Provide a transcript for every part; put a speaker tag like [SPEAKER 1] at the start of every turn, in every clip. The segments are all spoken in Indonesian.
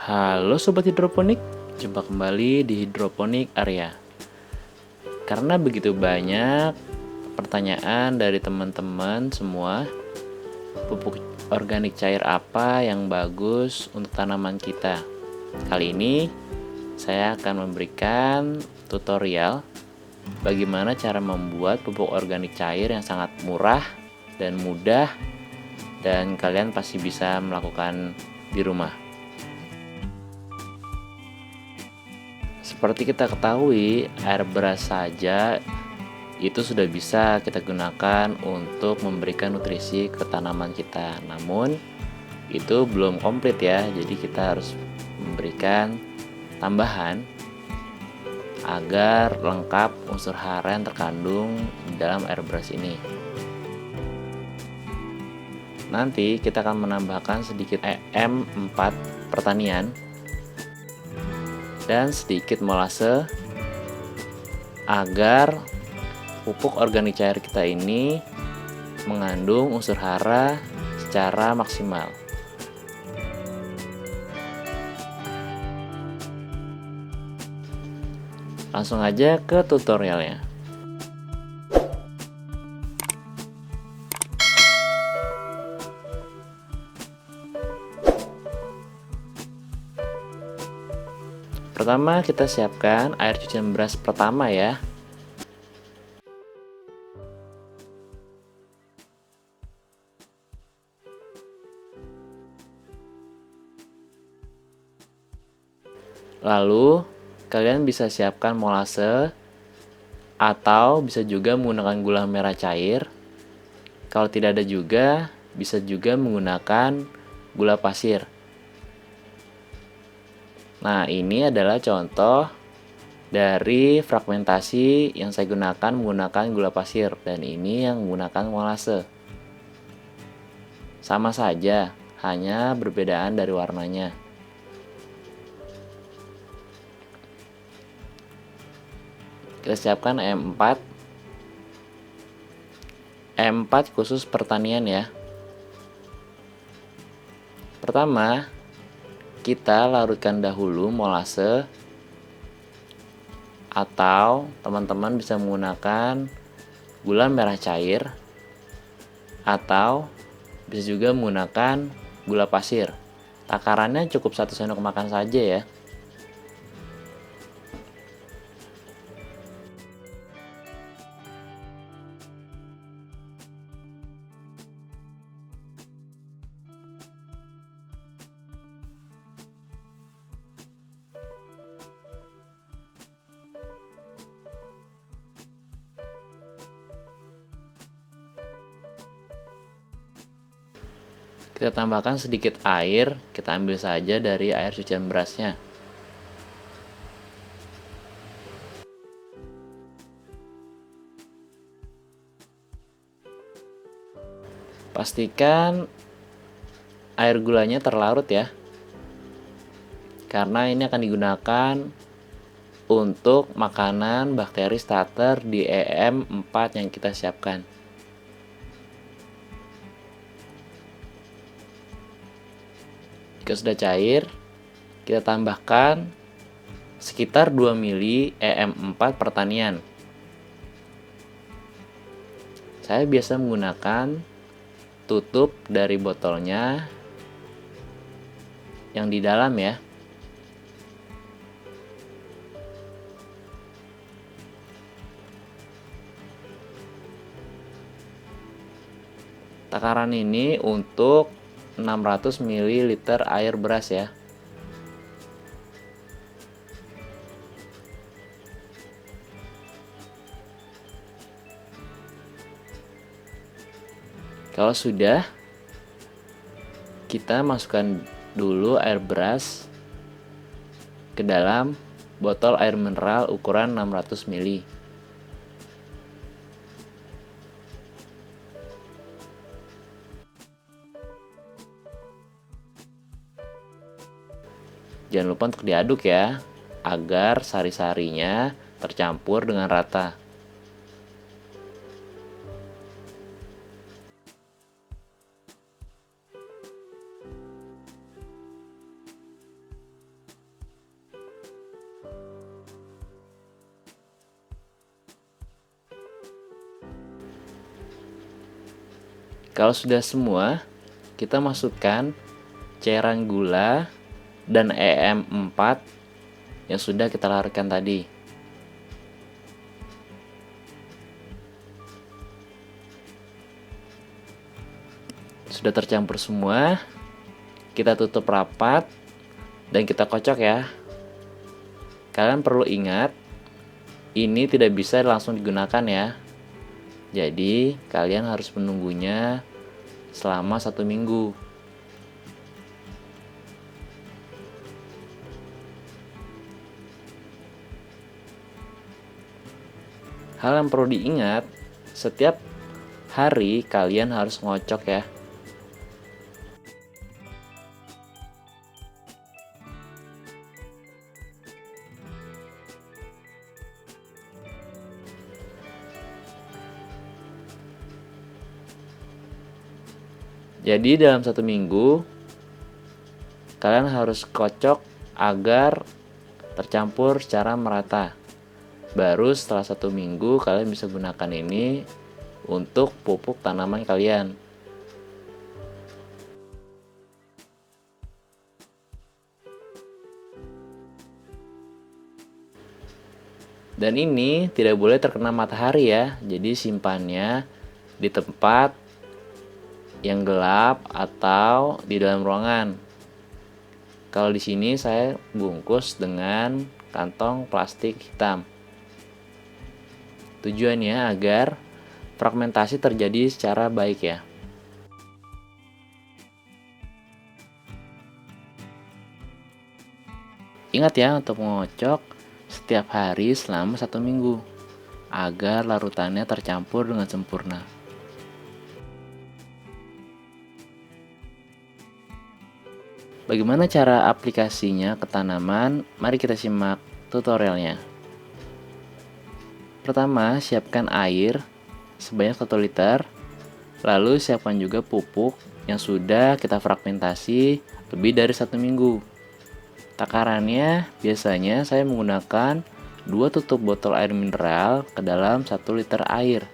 [SPEAKER 1] Halo Sobat Hidroponik, jumpa kembali di Hidroponik Area. Karena begitu banyak pertanyaan dari teman-teman semua, pupuk organik cair apa yang bagus untuk tanaman kita? Kali ini saya akan memberikan tutorial bagaimana cara membuat pupuk organik cair yang sangat murah dan mudah, dan kalian pasti bisa melakukan di rumah. Seperti kita ketahui, air beras saja itu sudah bisa kita gunakan untuk memberikan nutrisi ke tanaman kita. Namun, itu belum komplit ya. Jadi kita harus memberikan tambahan agar lengkap unsur hara yang terkandung di dalam air beras ini. Nanti kita akan menambahkan sedikit EM4 pertanian dan sedikit molase agar pupuk organik cair kita ini mengandung unsur hara secara maksimal. Langsung aja ke tutorialnya. Pertama kita siapkan air cucian beras pertama ya. Lalu kalian bisa siapkan molase atau bisa juga menggunakan gula merah cair. Kalau tidak ada juga, bisa juga menggunakan gula pasir. Nah, ini adalah contoh dari fragmentasi yang saya gunakan menggunakan gula pasir, dan ini yang menggunakan molase. Sama saja, hanya berbedaan dari warnanya. Kita siapkan M4 khusus pertanian ya. Pertama, kita larutkan dahulu molase, atau teman-teman bisa menggunakan gula merah cair, atau bisa juga menggunakan gula pasir. Takarannya cukup 1 sendok makan saja ya. Kita tambahkan sedikit air, kita ambil saja dari air cucian berasnya. Pastikan air gulanya terlarut ya, karena ini akan digunakan untuk makanan bakteri starter di EM4 yang kita siapkan. Jika sudah cair, kita tambahkan sekitar 2 ml EM4 pertanian. Saya biasa menggunakan tutup dari botolnya yang di dalam ya. Takaran ini untuk 600 ml air beras ya. Kalau sudah, kita masukkan dulu air beras ke dalam botol air mineral ukuran 600 ml. Jangan lupa untuk diaduk ya, agar sari-sarinya tercampur dengan rata. Kalau sudah semua, kita masukkan cairan gula dan EM4 yang sudah kita larutkan tadi. Sudah tercampur semua, kita tutup rapat dan kita kocok ya. Kalian perlu ingat, ini tidak bisa langsung digunakan ya. Jadi kalian harus menunggunya selama 1 minggu. Hal yang perlu diingat, setiap hari kalian harus ngocok ya. Jadi dalam 1 minggu kalian harus kocok agar tercampur secara merata. Baru setelah 1 minggu kalian bisa gunakan ini untuk pupuk tanaman kalian. Dan ini tidak boleh terkena matahari ya. Jadi simpannya di tempat yang gelap atau di dalam ruangan. Kalau di sini saya bungkus dengan kantong plastik hitam. Tujuannya agar fragmentasi terjadi secara baik ya. Ingat ya untuk mengocok setiap hari selama 1 minggu agar larutannya tercampur dengan sempurna. Bagaimana cara aplikasinya ke tanaman? Mari kita simak tutorialnya. Pertama, siapkan air sebanyak 1 liter. Lalu siapkan juga pupuk yang sudah kita fragmentasi lebih dari 1 minggu. Takarannya biasanya saya menggunakan 2 tutup botol air mineral ke dalam 1 liter air.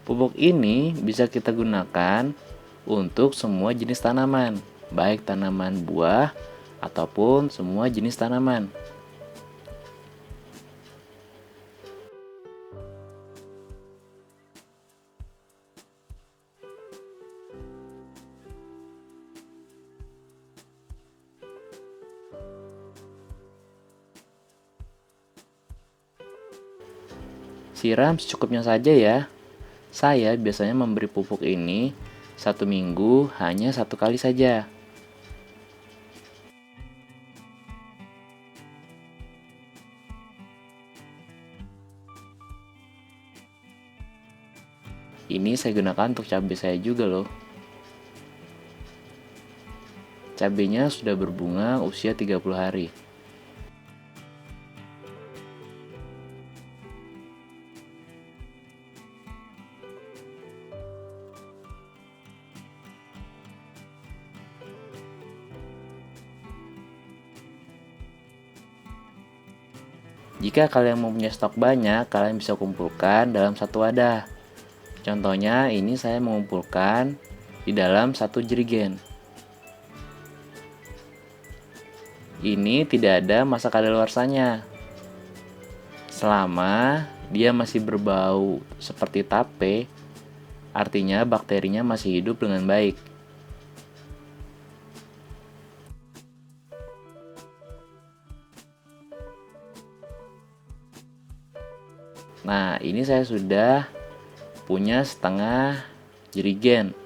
[SPEAKER 1] Pupuk ini bisa kita gunakan untuk semua jenis tanaman, baik tanaman buah ataupun semua jenis tanaman. Siram secukupnya saja ya. Saya biasanya memberi pupuk ini 1 minggu hanya 1 kali saja. Ini saya gunakan untuk cabai saya juga loh. Cabainya sudah berbunga usia 30 hari. Jika kalian mempunyai stok banyak, kalian bisa kumpulkan dalam 1 wadah. Contohnya ini saya mengumpulkan di dalam 1 jerigen. Ini tidak ada masa kadaluarsanya. Selama dia masih berbau seperti tape, artinya bakterinya masih hidup dengan baik. Nah, ini saya sudah punya setengah jerigen.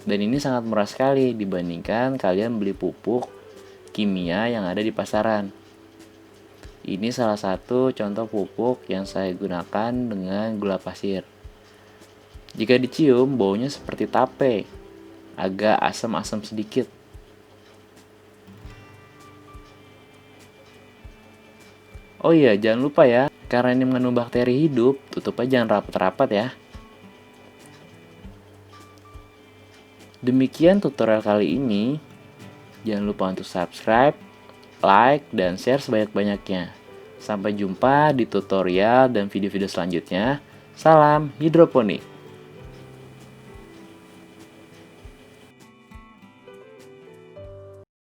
[SPEAKER 1] Dan ini sangat murah sekali dibandingkan kalian beli pupuk kimia yang ada di pasaran. Ini salah satu contoh pupuk yang saya gunakan dengan gula pasir. Jika dicium, baunya seperti tape, agak asam-asam sedikit. Oh iya, jangan lupa ya, karena ini mengandung bakteri hidup, tutup aja jangan rapat-rapat ya. Demikian tutorial kali ini. Jangan lupa untuk subscribe, like, dan share sebanyak-banyaknya. Sampai jumpa di tutorial dan video-video selanjutnya. Salam hidroponik.